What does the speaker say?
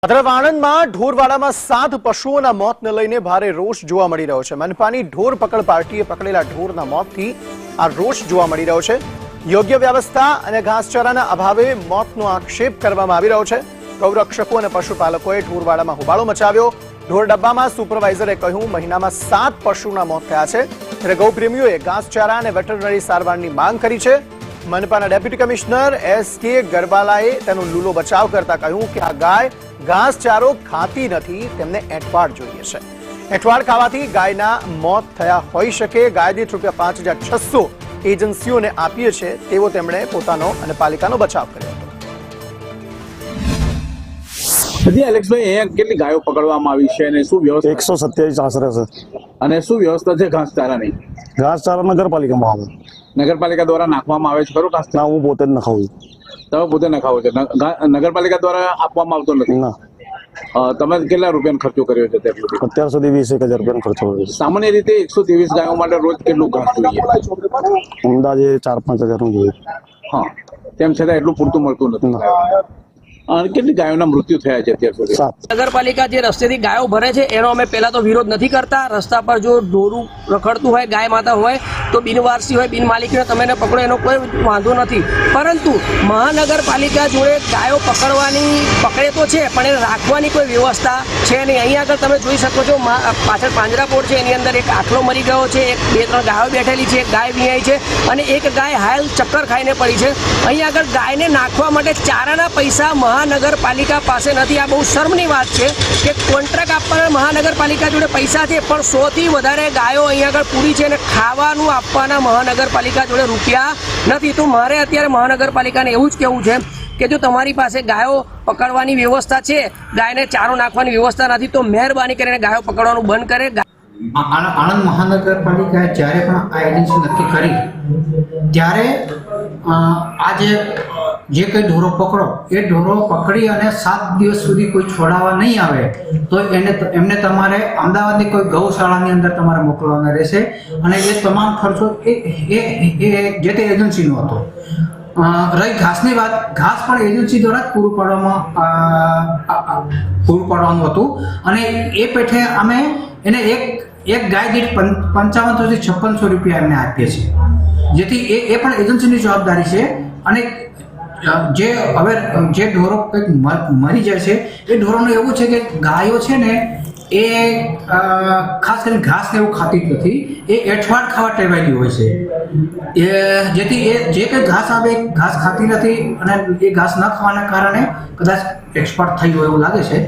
તરફ આણંદમાં ઢોરવાડામાં 7 પશુઓના મોતને લઈને ભારે રોષ જોવા મળી રહ્યો છે। મનપાની ઢોર પકડ પાર્ટીએ પકડેલા ઢોરના મોતથી આ રોષ જોવા મળી રહ્યો છે। યોગ્ય વ્યવસ્થા અને ઘાસચારાના અભાવે મોતનો આક્ષેપ કરવામાં આવી રહ્યો છે। ગૌરક્ષકો અને પશુપાલકોએ ઢોરવાડામાં હોબાળો મચાવ્યો। ઢોર ડબ્બામાં સુપરવાઇઝરે કહ્યું મહિનામાં 7 પશુના મોત થયા છે, ત્યારે ગૌપ્રેમીઓએ ઘાસચારા અને વેટરનરી સારવારની માંગ કરી છે। મનપાના ડેપ્યુટી કમિશનર એસ.કે. ગરબાલાએ તેનો લૂલો બચાવ કરતા કહ્યું કે આ ગાય ઘાસચારો ખાતી નથી, તેમને એંઠવાડ જોઈએ છે। એંઠવાડ ખાવાથી ગાયના મોત થયા હોઈ શકે। ગાય દીઠ ₹5,600 એજન્સીઓને આપીએ છે તેવો તેમણે પોતાનો અને પાલિકાનો બચાવ કર્યો હતો। જી એલેક્સભાઈ, અહીંયા કેટલી ગાયો પકડવામાં આવી છે અને શું વ્યવસ્થા? 127 આશરે છે। અને શું વ્યવસ્થા છે ઘાસચારાની? ઘાસચારા નગરપાલિકામાં આવે, નગરપાલિકા દ્વારા નાખવામાં આવે છે ખરું ઘાસચારો? ના, હું પોતે જ નખાવું તમે પોતે નખાવો છો? નગરપાલિકા દ્વારા આપવામાં આવતો નથી? ના, તમે કેટલા રૂપિયાનો ખર્ચો કર્યો છે ત્યાં સુધી? અત્યાર સુધી 21,000 રૂપિયાનો ખર્ચો કર્યો છે। સામાન્ય રીતે 123 ગાયો માટે રોજ કેટલું ઘાસ જોઈએ? અંદાજે 4-5 હજારનું જોઈએ। હા, તેમ છતાં એટલું પૂરતું મળતું નથી। અને કેટલી ગાયોના મૃત્યુ થયા છે અત્યાર સુધી? 7। નગરપાલિકા જે રસ્તેથી ગાયો ભરે છે એનો અમે પહેલા તો વિરોધ નથી કરતા। રસ્તા પર જો ઢોરું રખડતું હોય, ગાય માતા હોય તો બિનવારસી હોય, બિનમાલિકીને તમે એને પકડો એનો કોઈ વાંધો નથી, પરંતુ મહાનગરપાલિકા જોડે ગાયો પકડે તો છે પણ એને રાખવાની કોઈ વ્યવસ્થા છે નહીં। અહીંયા આગળ તમે જોઈ શકો છો, પાછળ પાંજરાપોળ છે, એની અંદર એક આખલો મરી ગયો છે, 2-3 ગાયો બેઠેલી છે, એક ગાય વિયાઈ છે અને એક ગાય હાલ ચક્કર ખાઈને પડી છે। અહીંયા આગળ ગાયને નાખવા માટે ચારાના પૈસા મહાનગરપાલિકા પાસે નથી। આ બહુ શર્મની વાત છે કે કોન્ટ્રાક્ટ આપવાના મહાનગરપાલિકા જોડે પૈસા છે પણ 100થી વધારે ગાયો અહીંયા આગળ પૂરી છે અને ખાવાનું આપવાના મહાનગરપાલિકા જોડે રૂપિયા નથી। તો મારે અત્યારે મહાનગરપાલિકાને એવું જ કહેવું છે કે જો તમારી પાસે ગાયો પકડવાની વ્યવસ્થા છે, ગાયને ચારો નાખવાની વ્યવસ્થા નથી, તો મહેરબાની કરીને ગાયો પકડવાનું બંધ કરે। આણંદ મહાનગરપાલિકાએ જ્યારે પણ આ એજન્સી નક્કી કરી ત્યારે આ જે કંઈ ઢોરો પકડો એ ઢોરો પકડી અને 7 દિવસ સુધી કોઈ છોડાવવા નહીં આવે તો એમને તમારે અમદાવાદની કોઈ ગૌશાળાની અંદર તમારે મોકલવાના રહેશે અને એ તમામ ખર્ચો એ જે તે એજન્સીનો હતો। રહી ઘાસની વાત, ઘાસ પણ એજન્સી દ્વારા જ પૂરું પાડવાનું હતું અને એ પેઠે અમે એને એક ગાય દીઠ 5500 થી 5600 રૂપિયા એમને આપીએ છીએ, જેથી એ પણ એજન્સીની જવાબદારી છે। અને જે ઢોરો કંઈક મરી જાય છે એ ઢોરોનું એવું છે કે ગાયો છે ને એ ખાસ કરીને ઘાસ ને એવું ખાતી જ નથી, એ એંઠવાડ ખાવા ટેવાયેલી હોય છે, જેથી એ જે કંઈ ઘાસ આવે ઘાસ ખાતી નથી અને એ ઘાસ ન ખાવાના કારણે કદાચ એક્સપાયર થઈ હોય એવું લાગે છે।